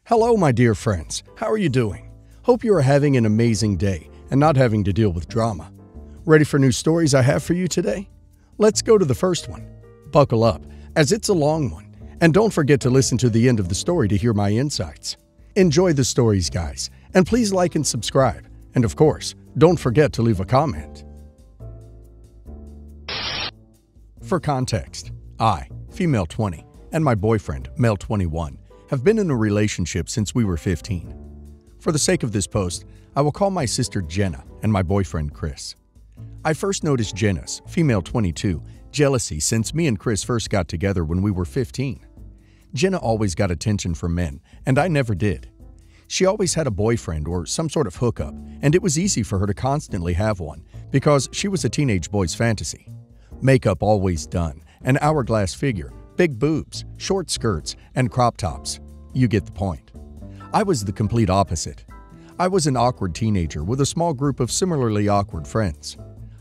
Hello, my dear friends. How are you doing? Hope you are having an amazing day and not having to deal with drama. Ready for new stories I have for you today? Let's go to the first one. Buckle up, as it's a long one, and don't forget to listen to the end of the story to hear my insights. Enjoy the stories, guys, and please like and subscribe. And of course, don't forget to leave a comment. For context, I, female 20, and my boyfriend, male 21, have been in a relationship since we were 15. For the sake of this post, I will call my sister Jenna and my boyfriend Chris. I first noticed Jenna's, female 22, jealousy since me and Chris first got together when we were 15. Jenna always got attention from men, and I never did. She always had a boyfriend or some sort of hookup, and it was easy for her to constantly have one because she was a teenage boy's fantasy. Makeup always done, an hourglass figure, big boobs, short skirts, and crop tops. You get the point. I was the complete opposite. I was an awkward teenager with a small group of similarly awkward friends.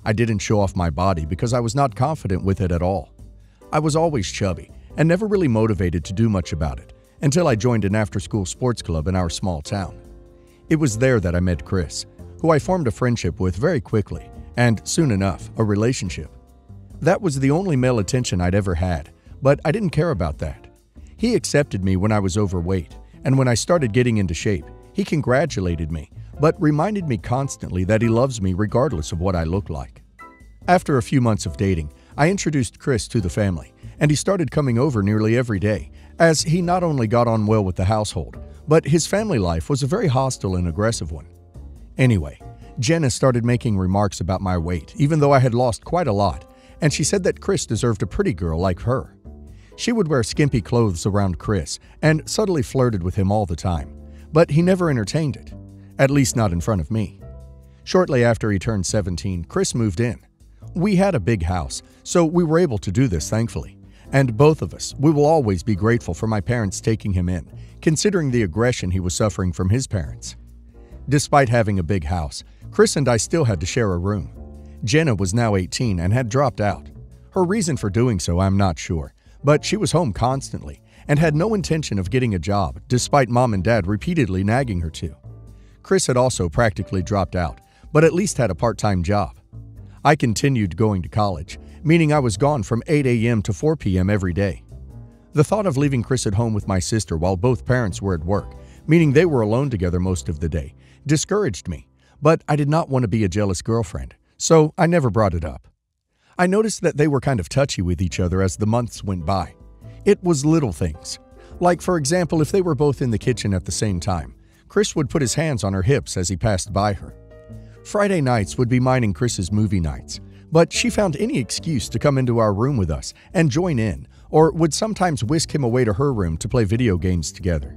I didn't show off my body because I was not confident with it at all. I was always chubby and never really motivated to do much about it until I joined an after-school sports club in our small town. It was there that I met Chris, who I formed a friendship with very quickly, and soon enough, a relationship. That was the only male attention I'd ever had, but I didn't care about that. He accepted me when I was overweight, and when I started getting into shape, he congratulated me, but reminded me constantly that he loves me regardless of what I look like. After a few months of dating, I introduced Chris to the family, and he started coming over nearly every day, as he not only got on well with the household, but his family life was a very hostile and aggressive one. Anyway, Jenna started making remarks about my weight, even though I had lost quite a lot, and she said that Chris deserved a pretty girl like her. She would wear skimpy clothes around Chris and subtly flirted with him all the time, but he never entertained it, at least not in front of me. Shortly after he turned 17, Chris moved in. We had a big house, so we were able to do this thankfully, and both of us, we will always be grateful for my parents taking him in, considering the aggression he was suffering from his parents. Despite having a big house, Chris and I still had to share a room. Jenna was now 18 and had dropped out. Her reason for doing so I'm not sure, but she was home constantly and had no intention of getting a job, despite mom and dad repeatedly nagging her to. Chris had also practically dropped out, but at least had a part-time job. I continued going to college, meaning I was gone from 8 a.m. to 4 p.m. every day. The thought of leaving Chris at home with my sister while both parents were at work, meaning they were alone together most of the day, discouraged me, but I did not want to be a jealous girlfriend, so I never brought it up. I noticed that they were kind of touchy with each other as the months went by. It was little things. Like, for example, if they were both in the kitchen at the same time, Chris would put his hands on her hips as he passed by her. Friday nights would be mine and Chris's movie nights, but she found any excuse to come into our room with us and join in, or would sometimes whisk him away to her room to play video games together.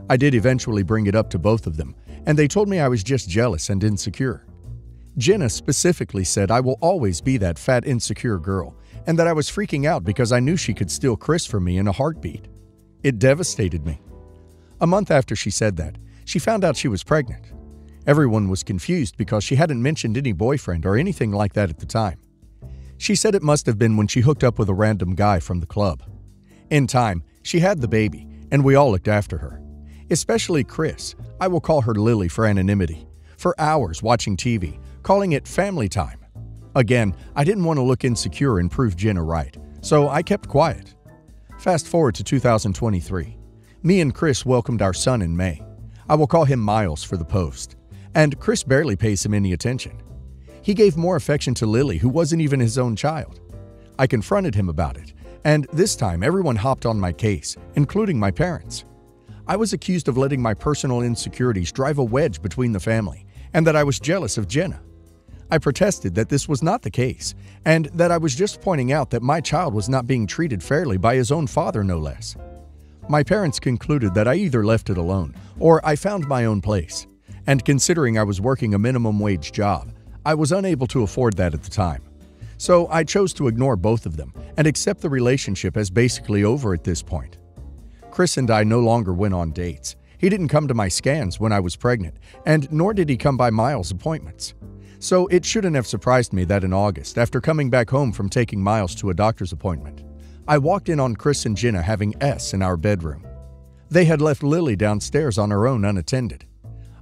I did eventually bring it up to both of them, and they told me I was just jealous and insecure. Jenna specifically said I will always be that fat, insecure girl, and that I was freaking out because I knew she could steal Chris from me in a heartbeat. It devastated me. A month after she said that, she found out she was pregnant. Everyone was confused because she hadn't mentioned any boyfriend or anything like that at the time. She said it must have been when she hooked up with a random guy from the club. In time, she had the baby, and we all looked after her. Especially Chris, I will call her Lily for anonymity, for hours watching TV, calling it family time. Again, I didn't want to look insecure and prove Jenna right, so I kept quiet. Fast forward to 2023. Me and Chris welcomed our son in May. I will call him Miles for the post. And Chris barely pays him any attention. He gave more affection to Lily, who wasn't even his own child. I confronted him about it, and this time everyone hopped on my case, including my parents. I was accused of letting my personal insecurities drive a wedge between the family, and that I was jealous of Jenna. I protested that this was not the case, and that I was just pointing out that my child was not being treated fairly by his own father, no less. My parents concluded that I either left it alone, or I found my own place. And considering I was working a minimum wage job, I was unable to afford that at the time. So I chose to ignore both of them and accept the relationship as basically over at this point. Chris and I no longer went on dates. He didn't come to my scans when I was pregnant, and nor did he come by Miles' appointments. So it shouldn't have surprised me that in August, after coming back home from taking Miles to a doctor's appointment, I walked in on Chris and Jenna having S in our bedroom. They had left Lily downstairs on her own unattended.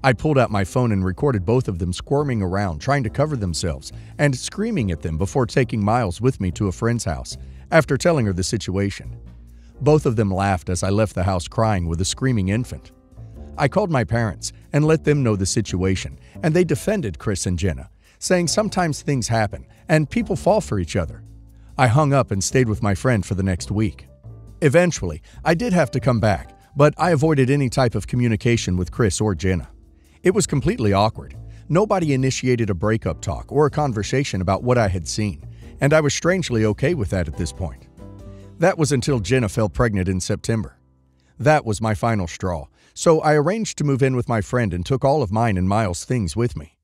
I pulled out my phone and recorded both of them squirming around, trying to cover themselves, and screaming at them before taking Miles with me to a friend's house after telling her the situation. Both of them laughed as I left the house crying with a screaming infant. I called my parents and let them know the situation, and they defended Chris and Jenna, saying sometimes things happen and people fall for each other. I hung up and stayed with my friend for the next week. Eventually, I did have to come back, but I avoided any type of communication with Chris or Jenna. It was completely awkward. Nobody initiated a breakup talk or a conversation about what I had seen, and I was strangely okay with that at this point. That was until Jenna fell pregnant in September. That was my final straw, so I arranged to move in with my friend and took all of mine and Miles' things with me.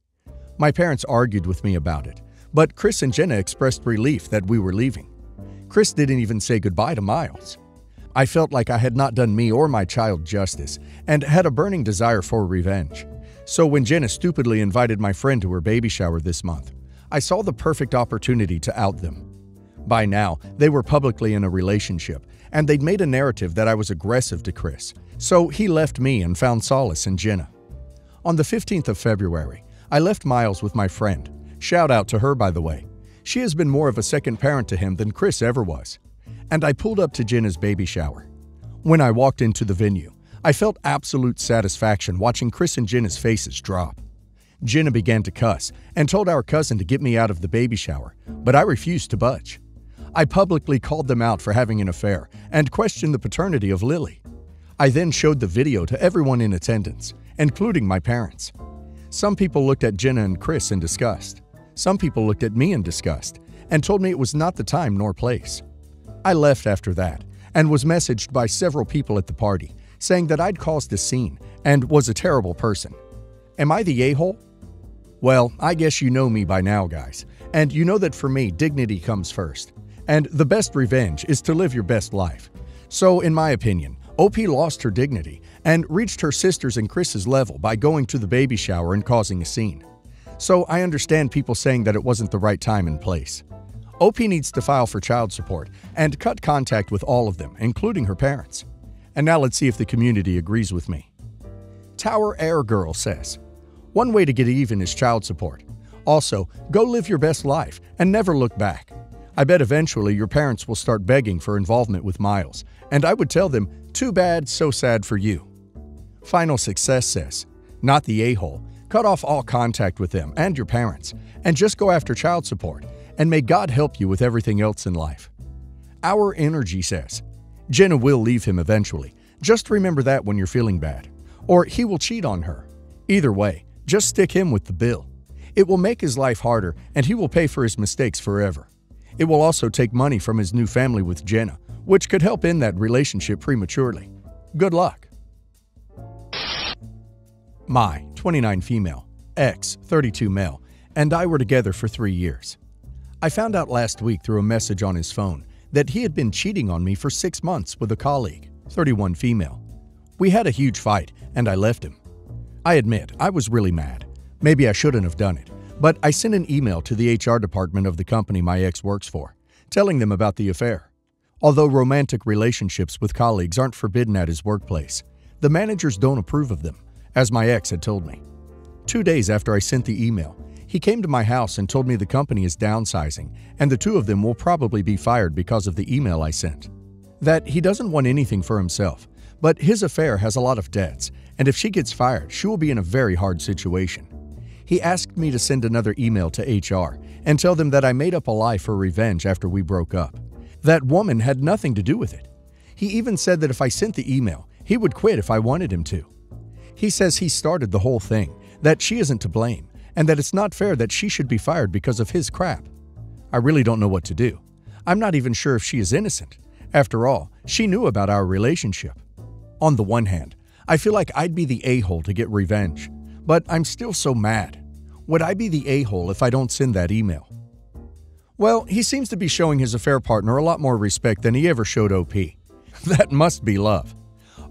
My parents argued with me about it, but Chris and Jenna expressed relief that we were leaving. Chris didn't even say goodbye to Miles. I felt like I had not done me or my child justice and had a burning desire for revenge. So when Jenna stupidly invited my friend to her baby shower this month, I saw the perfect opportunity to out them. By now, they were publicly in a relationship, and they'd made a narrative that I was aggressive to Chris, so he left me and found solace in Jenna. On the 15th of February, I left Miles with my friend. Shout out to her, by the way. She has been more of a second parent to him than Chris ever was. And I pulled up to Jenna's baby shower. When I walked into the venue, I felt absolute satisfaction watching Chris and Jenna's faces drop. Jenna began to cuss and told our cousin to get me out of the baby shower, but I refused to budge. I publicly called them out for having an affair and questioned the paternity of Lily. I then showed the video to everyone in attendance, including my parents. Some people looked at Jenna and Chris in disgust. Some people looked at me in disgust and told me it was not the time nor place. I left after that and was messaged by several people at the party saying that I'd caused a scene and was a terrible person. Am I the a-hole? Well, I guess you know me by now, guys, and you know that for me, dignity comes first. And the best revenge is to live your best life. So, in my opinion, OP lost her dignity and reached her sister's and Chris's level by going to the baby shower and causing a scene. So I understand people saying that it wasn't the right time and place. OP needs to file for child support and cut contact with all of them, including her parents. And now let's see if the community agrees with me. Tower Air Girl says, one way to get even is child support. Also, go live your best life and never look back. I bet eventually your parents will start begging for involvement with Miles, and I would tell them, too bad, so sad for you. Final Success says, not the a-hole, cut off all contact with them and your parents, and just go after child support, and may God help you with everything else in life. Our Energy says, Jenna will leave him eventually. Just remember that when you're feeling bad. Or he will cheat on her. Either way, just stick him with the bill. It will make his life harder, and he will pay for his mistakes forever. It will also take money from his new family with Jenna, which could help end that relationship prematurely. Good luck. My 29 female, ex 32 male, and I were together for 3 years. I found out last week through a message on his phone that he had been cheating on me for 6 months with a colleague, 31 female. We had a huge fight, and I left him. I admit, I was really mad. Maybe I shouldn't have done it, but I sent an email to the HR department of the company my ex works for, telling them about the affair. Although romantic relationships with colleagues aren't forbidden at his workplace, the managers don't approve of them, as my ex had told me. 2 days after I sent the email, he came to my house and told me the company is downsizing, and the two of them will probably be fired because of the email I sent. That he doesn't want anything for himself, but his affair has a lot of debts, and if she gets fired, she will be in a very hard situation. He asked me to send another email to HR and tell them that I made up a lie for revenge after we broke up. That woman had nothing to do with it. He even said that if I sent the email, he would quit if I wanted him to. He says he started the whole thing, that she isn't to blame, and that it's not fair that she should be fired because of his crap. I really don't know what to do. I'm not even sure if she is innocent. After all, she knew about our relationship. On the one hand, I feel like I'd be the a-hole to get revenge, but I'm still so mad. Would I be the a-hole if I don't send that email? Well, he seems to be showing his affair partner a lot more respect than he ever showed OP. That must be love.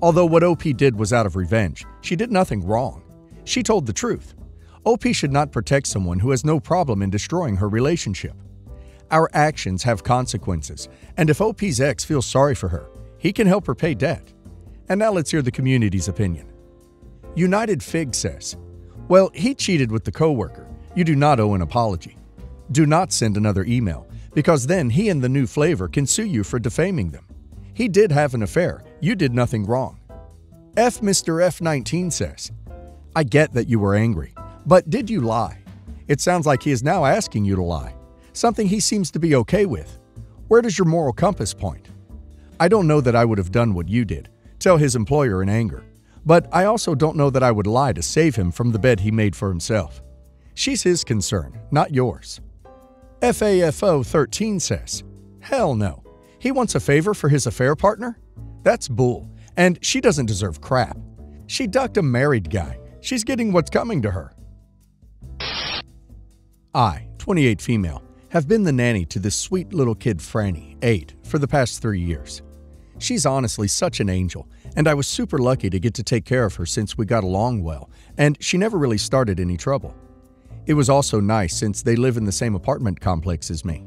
Although what OP did was out of revenge, she did nothing wrong. She told the truth. OP should not protect someone who has no problem in destroying her relationship. Our actions have consequences, and if OP's ex feels sorry for her, he can help her pay debt. And now let's hear the community's opinion. United Fig says, well, he cheated with the coworker. You do not owe an apology. Do not send another email, because then he and the new flavor can sue you for defaming them. He did have an affair. You did nothing wrong. Mr. F19 says, I get that you were angry, but did you lie? It sounds like he is now asking you to lie, something he seems to be okay with. Where does your moral compass point? I don't know that I would have done what you did, tell his employer in anger, but I also don't know that I would lie to save him from the bed he made for himself. She's his concern, not yours. FAFO13 says, hell no. He wants a favor for his affair partner? That's bull, and she doesn't deserve crap. She ducked a married guy. She's getting what's coming to her. I, 28 female, have been the nanny to this sweet little kid Franny, 8, for the past 3 years. She's honestly such an angel, and I was super lucky to get to take care of her since we got along well, and she never really started any trouble. It was also nice since they live in the same apartment complex as me.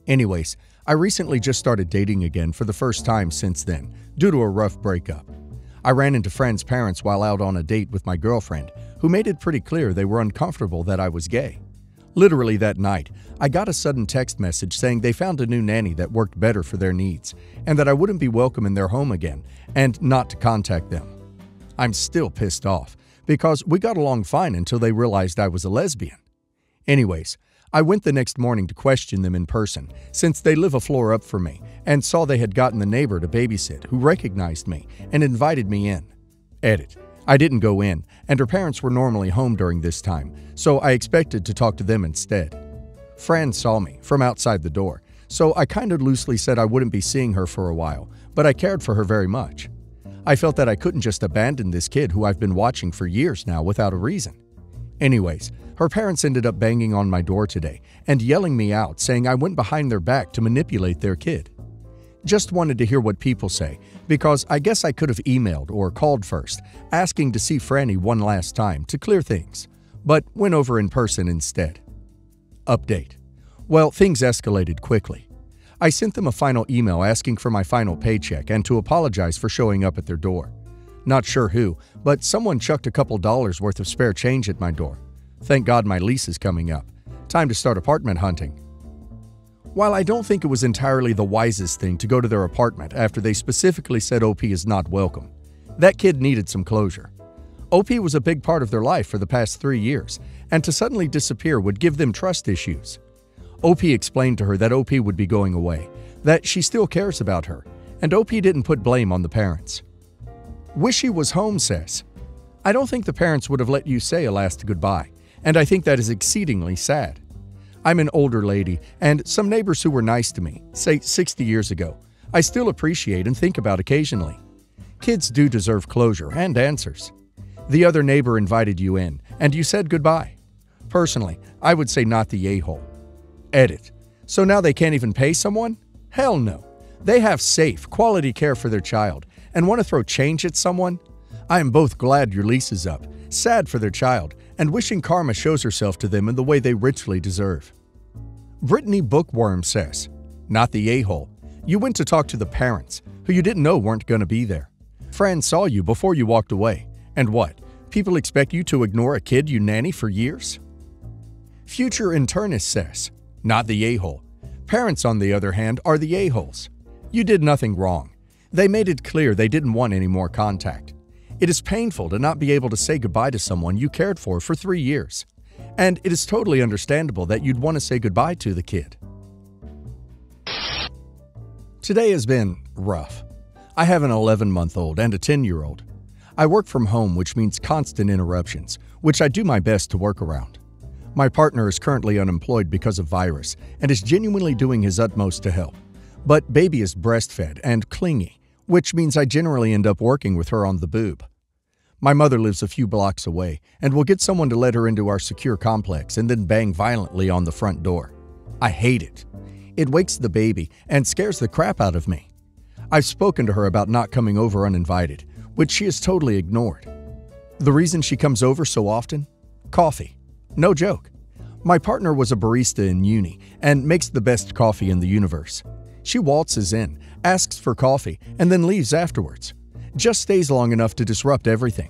Anyways, I recently just started dating again for the first time since then, due to a rough breakup. I ran into Fran's parents while out on a date with my girlfriend, who made it pretty clear they were uncomfortable that I was gay. Literally that night, I got a sudden text message saying they found a new nanny that worked better for their needs, and that I wouldn't be welcome in their home again, and not to contact them. I'm still pissed off, because we got along fine until they realized I was a lesbian. Anyways, I went the next morning to question them in person, since they live a floor up from me, and saw they had gotten the neighbor to babysit who recognized me and invited me in. Edit. I didn't go in, and her parents were normally home during this time, so I expected to talk to them instead. Fran saw me from outside the door, so I kind of loosely said I wouldn't be seeing her for a while, but I cared for her very much. I felt that I couldn't just abandon this kid who I've been watching for years now without a reason. Anyways, her parents ended up banging on my door today and yelling me out, saying I went behind their back to manipulate their kid. Just wanted to hear what people say, because I guess I could have emailed or called first, asking to see Franny one last time to clear things, but went over in person instead. Update. Well, things escalated quickly. I sent them a final email asking for my final paycheck and to apologize for showing up at their door. Not sure who, but someone chucked a couple dollars worth of spare change at my door. Thank God my lease is coming up. Time to start apartment hunting. While I don't think it was entirely the wisest thing to go to their apartment after they specifically said OP is not welcome, that kid needed some closure. OP was a big part of their life for the past 3 years, and to suddenly disappear would give them trust issues. OP explained to her that OP would be going away, that she still cares about her, and OP didn't put blame on the parents. Wish he was home says, I don't think the parents would have let you say a last goodbye, and I think that is exceedingly sad. I'm an older lady, and some neighbors who were nice to me, say 60 years ago, I still appreciate and think about occasionally. Kids do deserve closure and answers. The other neighbor invited you in, and you said goodbye. Personally, I would say not the a-hole. Edit. So now they can't even pay someone? Hell no. They have safe, quality care for their child, and want to throw change at someone? I am both glad your lease is up, sad for their child, and wishing karma shows herself to them in the way they richly deserve. Brittany Bookworm says, not the a-hole. You went to talk to the parents, who you didn't know weren't going to be there. Fran saw you before you walked away. And what? People expect you to ignore a kid you nanny for years? Future Internist says, not the a-hole. Parents, on the other hand, are the a-holes. You did nothing wrong. They made it clear they didn't want any more contact. It is painful to not be able to say goodbye to someone you cared for 3 years. And it is totally understandable that you'd want to say goodbye to the kid. Today has been rough. I have an 11-month-old and a 10-year-old. I work from home, which means constant interruptions, which I do my best to work around. My partner is currently unemployed because of virus and is genuinely doing his utmost to help. But baby is breastfed and clingy, which means I generally end up working with her on the boob. My mother lives a few blocks away and will get someone to let her into our secure complex and then bang violently on the front door. I hate it. It wakes the baby and scares the crap out of me. I've spoken to her about not coming over uninvited, which she has totally ignored. The reason she comes over so often? Coffee. No joke. My partner was a barista in uni and makes the best coffee in the universe. She waltzes in, asks for coffee, and then leaves afterwards. just stays long enough to disrupt everything.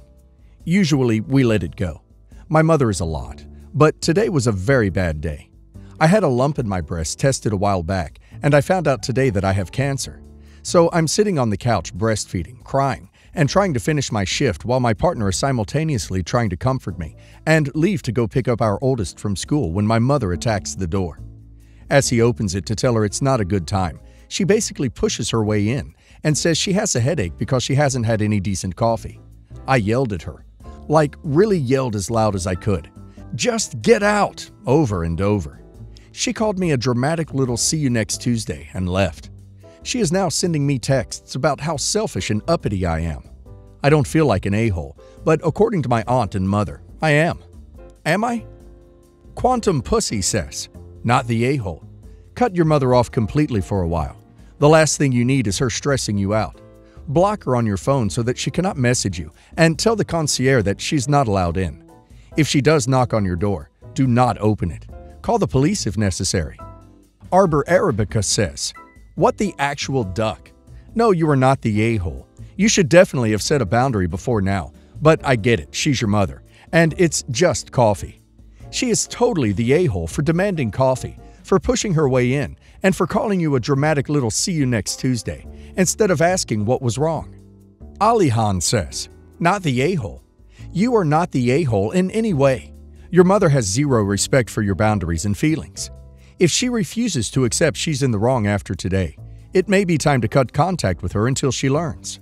Usually, we let it go. My mother is a lot, but today was a very bad day. I had a lump in my breast tested a while back, and I found out today that I have cancer. So I'm sitting on the couch breastfeeding, crying, and trying to finish my shift while my partner is simultaneously trying to comfort me and leave to go pick up our oldest from school when my mother attacks the door. As he opens it to tell her it's not a good time, she basically pushes her way in and says she has a headache because she hasn't had any decent coffee. I yelled at her, like really yelled as loud as I could. Just get out, over and over. She called me a dramatic little "see you next Tuesday" and left. She is now sending me texts about how selfish and uppity I am. I don't feel like an a-hole, but according to my aunt and mother, I am. Am I? Quantum Pussy says, not the a-hole. Cut your mother off completely for a while. The last thing you need is her stressing you out. Block her on your phone so that she cannot message you, and tell the concierge that she's not allowed in. If she does knock on your door, do not open it. Call the police if necessary. Arbor Arabica says, what the actual duck? No, you are not the a-hole. You should definitely have set a boundary before now, but I get it, she's your mother, and it's just coffee. She is totally the a-hole for demanding coffee, for pushing her way in, and for calling you a dramatic little "see you next Tuesday" instead of asking what was wrong. Alihan says, not the a-hole. You are not the a-hole in any way. Your mother has zero respect for your boundaries and feelings. If she refuses to accept she's in the wrong after today, it may be time to cut contact with her until she learns.